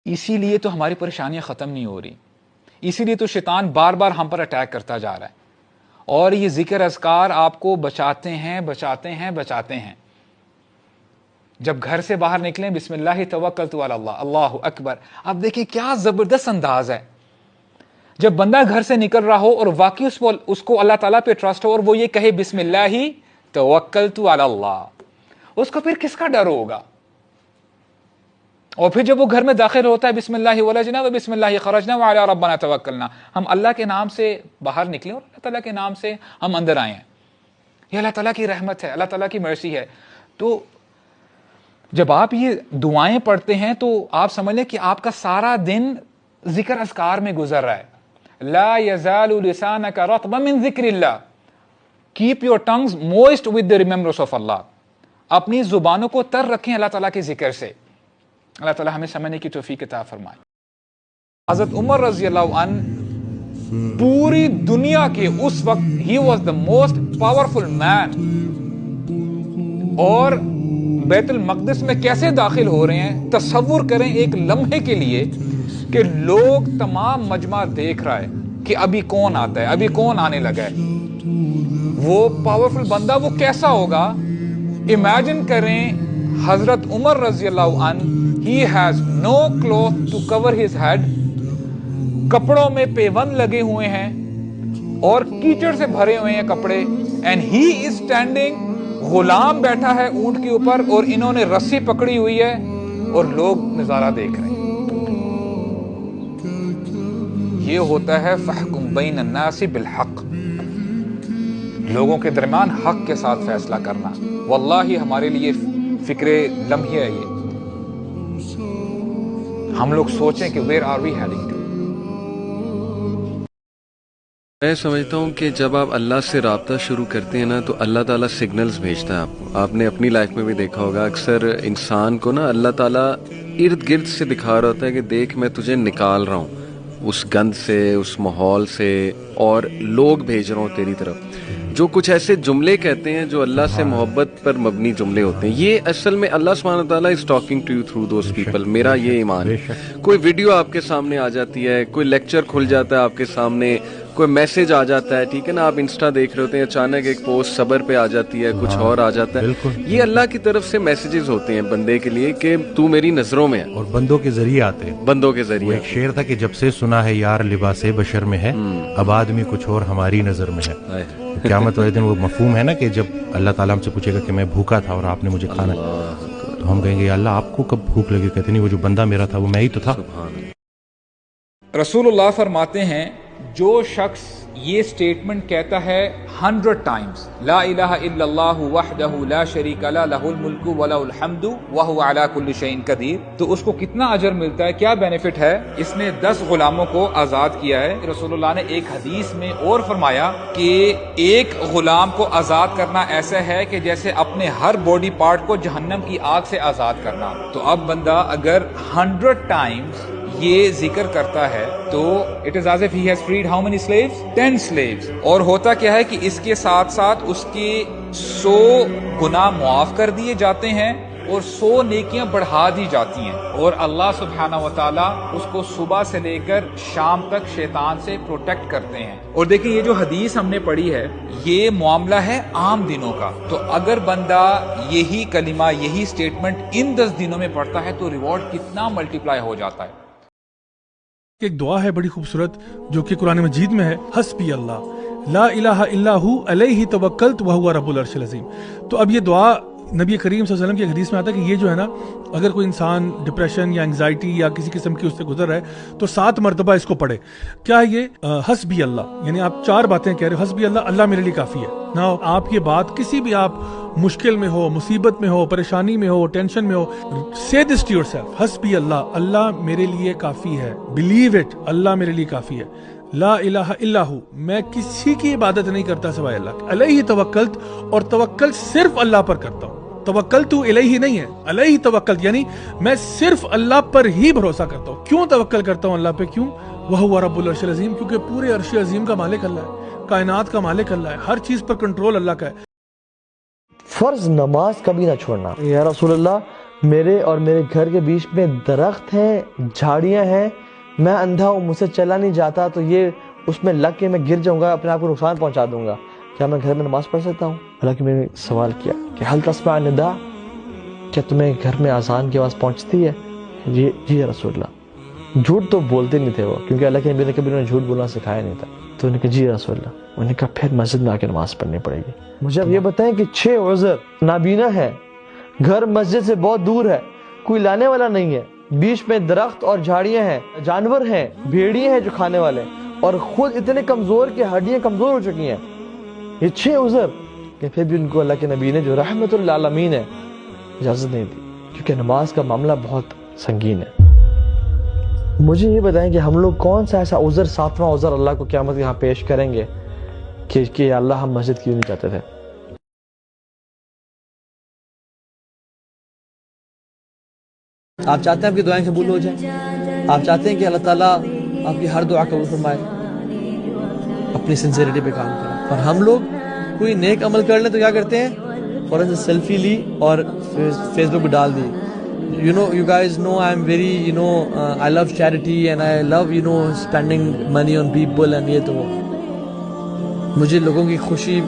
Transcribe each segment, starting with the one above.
اسی لیے تو ہماری پریشانیاں ختم نہیں ہو رہی، اسی لیے تو شیطان بار بار ہم پر اٹیک کرتا جا رہا ہے، اور یہ ذکر اذکار آپ کو بچاتے ہیں بچاتے ہیں بچاتے ہیں۔ جب گھر سے باہر نکلیں بسم اللہ توکلت علی اللہ، اللہ اکبر، اب دیکھیں کیا زبردست انداز ہے۔ جب بندہ گھر سے نکل رہا ہو اور واقعی اس کو اللہ تعالیٰ پہ ٹرسٹ ہو اور وہ یہ کہے بسم اللہ توکلت علی اللہ، اس کو پھر کس کا ڈر ہوگا؟ اور پھر جب وہ گھر میں داخل ہوتا ہے بسم اللہ ولجنا و بسم اللہ خرجنا وعلی ربنا توکلنا، ہم اللہ کے نام سے باہر نکلیں اور اللہ تعالیٰ کے نام سے ہم اندر آئے ہیں، یہ اللہ تعالیٰ کی رحمت ہے، اللہ تعالیٰ کی مرسی ہے۔ تو جب آپ یہ دعائیں پڑھتے ہیں تو آپ سمجھ لیں کہ آپ کا سارا دن ذکر اذکار میں گزر رہا ہے۔ لا یزال لسانک رطبا من ذکر Allah, keep your tongues moist with the remembrance of Allah, اپنی زبانوں کو تر رکھیں اللہ تعالیٰ کے ذکر سے۔ اللہ تعالیٰ ہمیں سمجھنے کی توفیق عطا فرمائے۔ حضرت عمر رضی اللہ عنہ پوری دنیا کے اس وقت he was the most powerful man، اور بیت المقدس میں کیسے داخل ہو رہے ہیں تصور کریں ایک لمحے کے لیے، کہ لوگ تمام مجمع دیکھ رہا ہے کہ ابھی کون آتا ہے، ابھی کون آنے لگا ہے۔ وہ پاورفل بندہ وہ کیسا ہوگا؟ امیجن کریں حضرت عمر رضی اللہ عنہ، he has no cloth to cover his head، کپڑوں میں پیوند لگے ہوئے ہیں اور کیچڑ سے بھرے ہوئے ہیں کپڑے، and he is standing، Ghulam بیٹھا ہے اونٹ کے اوپر اور انہوں نے رسی پکڑی ہوئی ہے اور لوگ نظارہ دیکھ رہے ہیں۔ یہ ہوتا ہے فَحْكُمْ بَيْنَ النَّاسِ بِالْحَقِّ، لوگوں کے درمیان حق کے ساتھ فیصلہ کرنا۔ واللہ ہمارے لیے فکر لمحے ہے یہ، ہم لوگ سوچیں کہ where are we heading to۔ میں سمجھتا ہوں کہ جب آپ اللہ سے رابطہ شروع کرتے ہیں نا تو اللہ تعالیٰ سگنلز بھیجتا ہے آپ کو۔ آپ نے اپنی لائف میں بھی دیکھا ہوگا، اکثر انسان کو نا اللہ تعالیٰ ارد گرد سے دکھا رہا ہوتا ہے کہ دیکھ میں تجھے نکال رہا ہوں اس گند سے، اس ماحول سے، اور لوگ بھیج رہا ہوں تیری طرف جو کچھ ایسے جملے کہتے ہیں جو اللہ سے محبت پر مبنی جملے ہوتے ہیں۔ یہ اصل میں اللہ سبحانہ وتعالیٰ is talking to you through those people, میرا یہ ایمان ہے۔ کوئی ویڈیو آپ کے سامنے آ جاتی ہے، کوئی لیکچر کھل جاتا ہے آپ کے سامنے، کوئی میسج آ جاتا ہے، ٹھیک ہے نا، آپ انسٹا دیکھ رہے ہوتے ہیں، اچانک ایک پوسٹ صبر پہ آ جاتی ہے، کچھ اور آ جاتا ہے۔ یہ اللہ کی طرف سے میسیجز ہوتے ہیں بندے کے لیے کہ تو میری نظروں میں ہے، اور بندوں کے ذریعے آتے ہیں، بندوں کے ذریعے۔ ایک شعر تھا کہ جب سے سنا ہے یار لباس بشر میں ہے، اب آدمی کچھ اور ہماری نظر میں ہے۔ قیامت والے دن وہ مفہوم ہے نا کہ جب اللہ تعالیٰ ہم سے پوچھے گا کہ میں بھوکا تھا اور آپ نے مجھے کھانا، تو ہم کہیں گے یا اللہ آپ کو کب بھوک لگی؟ کہتے نہیں، وہ جو بندہ میرا تھا وہ میں ہی تو تھا۔ رسول اللہ فرماتے ہیں جو شخص یہ سٹیٹمنٹ کہتا ہے 100 ٹائمز، لا الہ الا اللہ وحدہ لا شریک لہ لہ الملک ولہ الحمد وہو علی کل شیء قدیر، تو اس کو کتنا اجر ملتا ہے، کیا بینیفٹ ہے؟ اس نے 10 غلاموں کو آزاد کیا ہے۔ رسول اللہ نے ایک حدیث میں اور فرمایا کہ ایک غلام کو آزاد کرنا ایسا ہے کہ جیسے اپنے ہر باڈی پارٹ کو جہنم کی آگ سے آزاد کرنا۔ تو اب بندہ اگر 100 ٹائمز یہ ذکر کرتا ہے تو it is as if he has freed how many slaves? 10 slaves۔ اور ہوتا کیا ہے کہ اس کے ساتھ ساتھ اس کے 100 گناہ معاف کر دیے جاتے ہیں اور 100 نیکیاں بڑھا دی جاتی ہیں، اور اللہ سبحانہ وتعالی اس کو صبح سے لے کر شام تک شیطان سے پروٹیکٹ کرتے ہیں۔ اور دیکھیں یہ جو حدیث ہم نے پڑھی ہے یہ معاملہ ہے عام دنوں کا، تو اگر بندہ یہی کلمہ یہی سٹیٹمنٹ ان 10 دنوں میں پڑھتا ہے تو ریوارڈ کتنا ملٹیپلائی ہو جاتا ہے۔ ایک دعا ہے بڑی خوبصورت جو کہ قرآن مجید میں ہے، حسبی اللہ لا الہ الا ہو علیہ توکلت وہو رب العرش العظیم۔ تو اب یہ دعا نبی کریم صلی اللہ علیہ وسلم کی حدیث میں آتا ہے کہ یہ جو ہے نا، اگر کوئی انسان ڈپریشن یا انگزائٹی یا کسی قسم کی اس سے گزر رہا ہے تو 7 مرتبہ اس کو پڑھے۔ کیا ہے یہ؟ حسبی اللہ، یعنی آپ 4 باتیں کہہ رہے ہو، حسبی اللہ، اللہ میرے لیے کافی ہے نا۔ آپ یہ بات کسی بھی آپ مشکل میں ہو، مصیبت میں ہو، پریشانی میں ہو، ٹینشن میں ہو، say this to yourself، حسبی اللہ، اللہ میرے لیے کافی ہے، believe it، اللہ میرے لیے کافی ہے۔ لا الہ الا ہو، میں کسی کی عبادت نہیں کرتا سوائے اللہ کے، علیہ توکلت، اور توکل صرف اللہ پر کرتا ہوں، توکل تو الیہ نہیں ہے، علیہ توکل یعنی میں صرف اللہ پر ہی بھروسہ کرتا ہوں۔ کیوں توکل کرتا ہوں اللہ پہ؟ کیوں؟ وہو رب العرش العظیم، کیونکہ پورے عرش عظیم کا مالک اللہ ہے، کائنات کا مالک اللہ ہے، ہر چیز پر کنٹرول اللہ کا ہے۔ فرض نماز کبھی نہ چھوڑنا۔ یا رسول اللہ میرے اور میرے گھر کے بیچ میں درخت ہیں، جھاڑیاں ہیں، میں اندھا ہوں، مجھ سے چلا نہیں جاتا، تو یہ اس میں لگ کے میں گر جاؤں گا، اپنے آپ کو نقصان پہنچا دوں گا، کیا میں گھر میں نماز پڑھ سکتا ہوں؟ حالانکہ میں نے سوال کیا کہ حل تسمع النداء، کیا تمہیں گھر میں اذان کی آواز پہنچتی ہے؟ جی یا رسول اللہ۔ جھوٹ تو بولتے نہیں تھے وہ، کیونکہ اللہ کے نبی نے کبھی انہیں جھوٹ بولنا سکھایا نہیں تھا، تو انہوں نے کہا جی یا رسول اللہ۔ انہوں نے کہا پھر مسجد میں آ کے نماز پڑھنی پڑے گی۔ مجھے اب یہ بتائیں کہ 6 عذر، نابینا ہے، گھر مسجد سے بہت دور ہے، کوئی لانے والا نہیں ہے، بیچ میں درخت اور جھاڑیاں ہیں، جانور ہیں، بھیڑیے ہیں جو کھانے والے، اور خود اتنے کمزور کہ ہڈیاں کمزور ہو چکی ہیں، یہ 6 عذر، کہ پھر بھی ان کو اللہ کے نبی نے جو رحمت للعالمین ہے اجازت نہیں دی، کیونکہ نماز کا معاملہ بہت سنگین ہے۔ مجھے یہ بتائیں کہ ہم لوگ کون سا ایسا عذر، 7واں عذر اللہ کو قیامت یہاں پیش کریں گے کہ اللہ ہم مسجد کیوں نہیں جاتے تھے؟ آپ چاہتے ہیں آپ کی دعائیں قبول ہو جائیں؟ آپ چاہتے ہیں کہ اللہ تعالیٰ آپ کی ہر دعا قبول فرمائے؟ اپنی سنسیریٹی پہ کام کریں۔ اور ہم لوگ کوئی نیک عمل کر لیں تو کیا کرتے ہیں؟ فوراً سے سیلفی لی اور فیس بک پہ ڈال دی۔ you guys know I'm very I love charity and I love spending money on people and یہ تو وہ، مجھے لوگوں کی خوشی،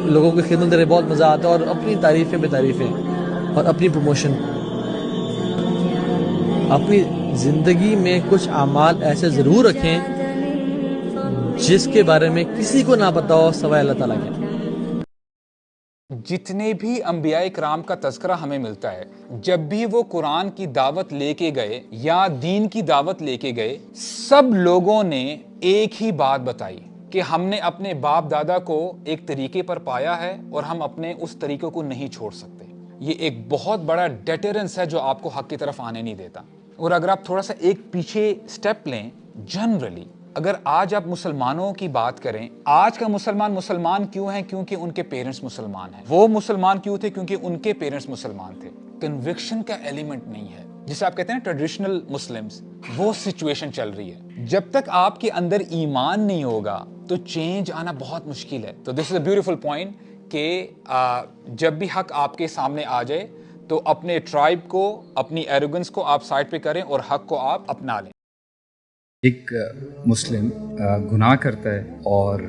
لوگوں کی خدمت کرنے بہت مزہ آتا ہے، اور اپنی تعریفیں بے تعریفیں اور اپنی پروموشن۔ اپنی زندگی میں کچھ اعمال ایسے ضرور رکھیں جس کے بارے میں کسی کو نہ پتا ہو سوائے اللہ تعالیٰ کے۔ جتنے بھی انبیاء کرام کا تذکرہ ہمیں ملتا ہے، جب بھی وہ قرآن کی دعوت لے کے گئے یا دین کی دعوت لے کے گئے، سب لوگوں نے ایک ہی بات بتائی کہ ہم نے اپنے باپ دادا کو ایک طریقے پر پایا ہے اور ہم اپنے اس طریقے کو نہیں چھوڑ سکتے۔ یہ ایک بہت بڑا ڈیٹرنس ہے جو آپ کو حق کی طرف آنے نہیں دیتا۔ اور اگر آپ تھوڑا سا ایک پیچھے سٹیپ لیں، جنرلی اگر آج آپ مسلمانوں کی بات کریں، آج کا مسلمان کیوں ہیں؟ کیونکہ ان کے پیرنٹس مسلمان ہیں۔ وہ مسلمان کیوں تھے؟ کیونکہ ان کے پیرنٹس مسلمان تھے۔ کنوکشن کا ایلیمنٹ نہیں ہے، جسے آپ کہتے ہیں ٹریڈیشنل مسلمز، وہ سچویشن چل رہی ہے۔ جب تک آپ کے اندر ایمان نہیں ہوگا تو چینج آنا بہت مشکل ہے۔ تو دس از اے بیوٹیفل پوائنٹ کہ جب بھی حق آپ کے سامنے آ جائے تو اپنے ٹرائب کو، اپنی ایروگنس کو آپ سائڈ پہ کریں اور حق کو آپ اپنا لیں۔ ایک مسلم گناہ کرتا ہے اور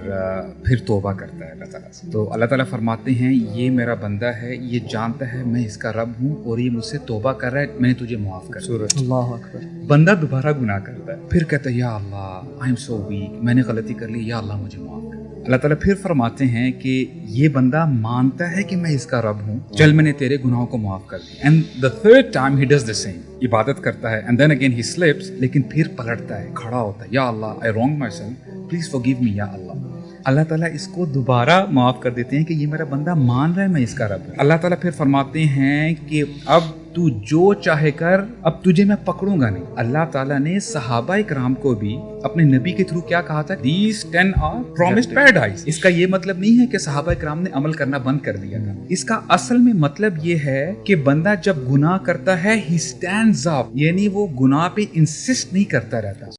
پھر توبہ کرتا ہے اللہ تعالیٰ سے، تو اللہ تعالیٰ فرماتے ہیں یہ میرا بندہ ہے، یہ جانتا ہے میں اس کا رب ہوں اور یہ مجھ سے توبہ کر رہا ہے، میں نے تجھے معاف کر دیا۔ اللہ اکبر۔ بندہ دوبارہ گناہ کرتا ہے، پھر کہتا ہے یا Allah I am so week, میں نے غلطی کر لی، یا اللہ مجھے معاف کر۔ اللہ تعالیٰ پھر فرماتے ہیں کہ یہ بندہ مانتا ہے کہ میں اس کا رب ہوں، چل میں نے تیرے گناہوں کو معاف کر دیا۔ And the third time he does the same, عبادت کرتا ہے، and then again he slips, لیکن پھر پلٹتا ہے، کھڑا ہوتا ہے، یا Allah I wrong myself, please forgive me یا اللہ۔ اللہ تعالیٰ اس کو دوبارہ معاف کر دیتے ہیں کہ یہ میرا بندہ مان رہا ہے میں اس کا رب ہوں۔ اللہ تعالیٰ پھر فرماتے ہیں کہ اب تو جو چاہے کر، اب تجھے میں پکڑوں گا نہیں۔ اللہ تعالیٰ نے صحابہ کرام کو بھی اپنے نبی کے تھرو کیا کہا تھا؟ These 10 are promised paradise۔ اس کا یہ مطلب نہیں ہے کہ صحابہ کرام نے عمل کرنا بند کر دیا تھا، اس کا اصل میں مطلب یہ ہے کہ بندہ جب گناہ کرتا ہے he stands up، یعنی وہ گناہ پہ انسسٹ نہیں کرتا رہتا۔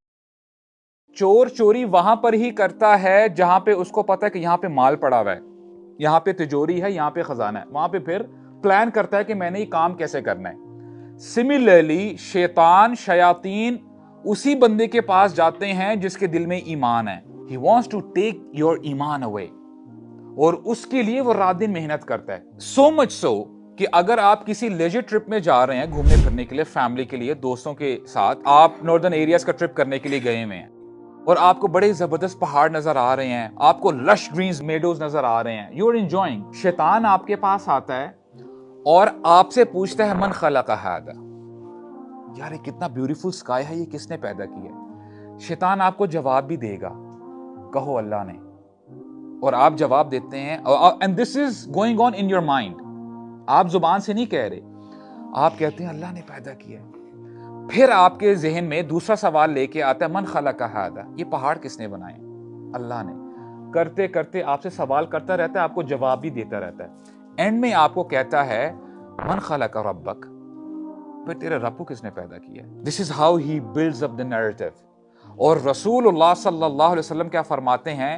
چور چوری وہاں پر ہی کرتا ہے جہاں پہ اس کو پتا ہے کہ یہاں پہ مال پڑا ہوا ہے، یہاں پہ تجوری ہے، یہاں پہ خزانہ ہے، وہاں پہ پھر پلان کرتا ہے کہ میں نے یہ کام کیسے کرنا ہے۔ سملرلی شیاطین اسی بندے کے پاس جاتے ہیں جس کے دل میں ایمان ہے۔ He wants to take your ایمان away، اور اس کے لیے وہ رات دن محنت کرتا ہے۔ So much so کہ اگر آپ کسی لیجر ٹرپ میں جا رہے ہیں گھومنے پھرنے کے لیے، فیملی کے لیے، دوستوں کے ساتھ، آپ ناردرن ایریاز کا ٹرپ کرنے کے لیے گئے ہوئے ہیں اور آپ کو بڑے زبردست پہاڑ نظر آ رہے ہیں، آپ کو لش گرینز میڈوز نظر آ رہے ہیں، یو آر انجوائنگ، شیطان آپ کے پاس آتا ہے اور آپ سے پوچھتا ہے من خلق ھذا، یار یہ کتنا بیوٹیفل سکائی ہے، یہ کس نے پیدا کیا ہے؟ شیطان آپ کو جواب بھی دے گا، کہو اللہ نے، اور آپ جواب دیتے ہیں، and this is going on in your mind، آپ زبان سے نہیں کہہ رہے، آپ کہتے ہیں اللہ نے پیدا کیا ہے۔ پھر آپ کے ذہن میں دوسرا سوال لے کے آتا ہے من خلق ھذا، یہ پہاڑ کس نے بنائے؟ اللہ نے۔ کرتے کرتے آپ سے سوال کرتا رہتا ہے، آپ کو جواب بھی دیتا رہتا ہے، اینڈ میں آپ کو کہتا ہے من خلق ربک، پھر تیرے رب کو کس نے پیدا کیا؟ This is how he builds up the narrative. اور رسول اللہ صلی اللہ علیہ وسلم کیا فرماتے ہیں؟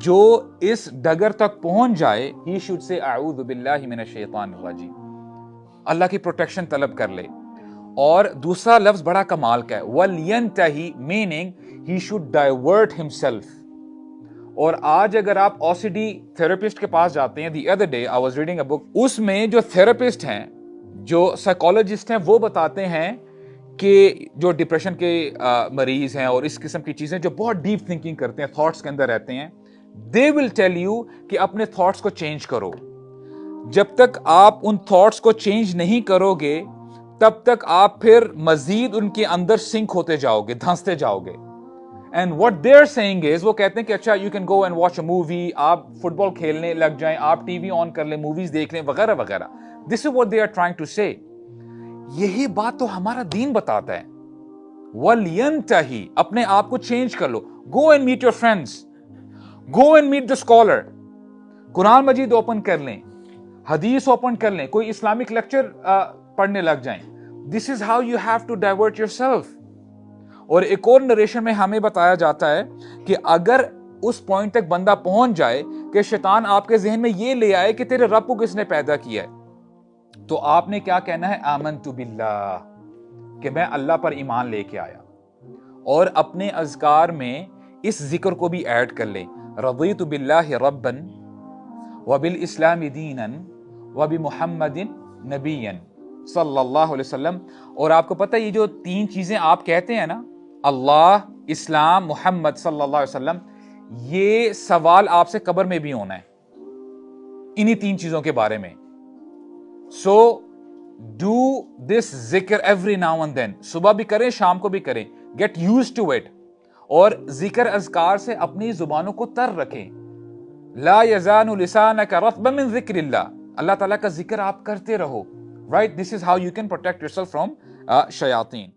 جو اس ڈگر تک پہنچ جائے، ہی شوڈ سے اعوذ باللہ من الشیطان الرجیم، اللہ کی پروٹیکشن طلب کر لے. اور دوسرا لفظ بڑا کمال کا ہے, وَلْيَنْتَهِ, meaning he should divert himself. اور آج اگر آپ OCD تھراپسٹ کے پاس جاتے ہیں, the other day I was reading a book, اس میں جو تھراپسٹ ہیں, جو سائیکالوجسٹ ہیں, وہ بتاتے ہیں کہ جو ڈپریشن کے مریض ہیں اور اس قسم کی چیزیں جو بہت ڈیپ تھنکنگ کرتے ہیں, تھاٹس کے اندر رہتے ہیں, they will tell you کہ اپنے تھاٹس کو چینج کرو. جب تک آپ ان تھاٹس کو چینج نہیں کرو گے تب تک آپ پھر مزید ان کے اندر سنک ہوتے جاؤ گے, دھنستے جاؤ گے. And what they're saying is, وہ کہتے ہیں کہ اچھا you can go and watch a movie, آپ فٹ بال کھیلنے لگ جائیں, آپ ٹی وی آن کر لیں, موویز دیکھ لیں, وغیرہ وغیرہ. This is what they are trying to say. یہی بات تو ہمارا دین بتاتا ہے. وَلْيَنْتَهِ, اپنے آپ کو چینج کر لو. Go and meet your friends. Go and meet the scholar. Quran Majeed open کر لیں, حدیث اوپن کر لیں, کوئی اسلامک لیکچر پڑھنے لگ جائیں. This is how you have to divert yourself. اور ایک اور نریشن میں ہمیں بتایا جاتا ہے کہ اگر اس پوائنٹ تک بندہ پہنچ جائے کہ شیطان آپ کے ذہن میں یہ لے آئے کہ تیرے رب کو کس نے پیدا کیا ہے, تو آپ نے کیا کہنا ہے, آمنت باللہ, کہ میں اللہ پر ایمان لے کے آیا. اور اپنے اذکار میں اس ذکر کو بھی ایڈ کر لیں, رضیت باللہ ربا وبالاسلام دینا وبمحمد نبیا صلی اللہ علیہ وسلم. اور آپ کو پتہ یہ جو 3 چیزیں آپ کہتے ہیں نا, اللہ, اسلام, محمد صلی اللہ علیہ وسلم, یہ سوال آپ سے قبر میں بھی ہونا ہے انہی 3 چیزوں کے بارے میں. سو ڈو دس ذکر ایوری ناؤ اینڈ دین, صبح بھی کریں, شام کو بھی کریں, گیٹ یوز ٹو اٹ. اور ذکر اذکار سے اپنی زبانوں کو تر رکھیں. لا یزال لسانک رطبا من ذکر اللہ, اللہ تعالیٰ کا ذکر آپ کرتے رہو. Right? This is how you can protect yourself from shayateen.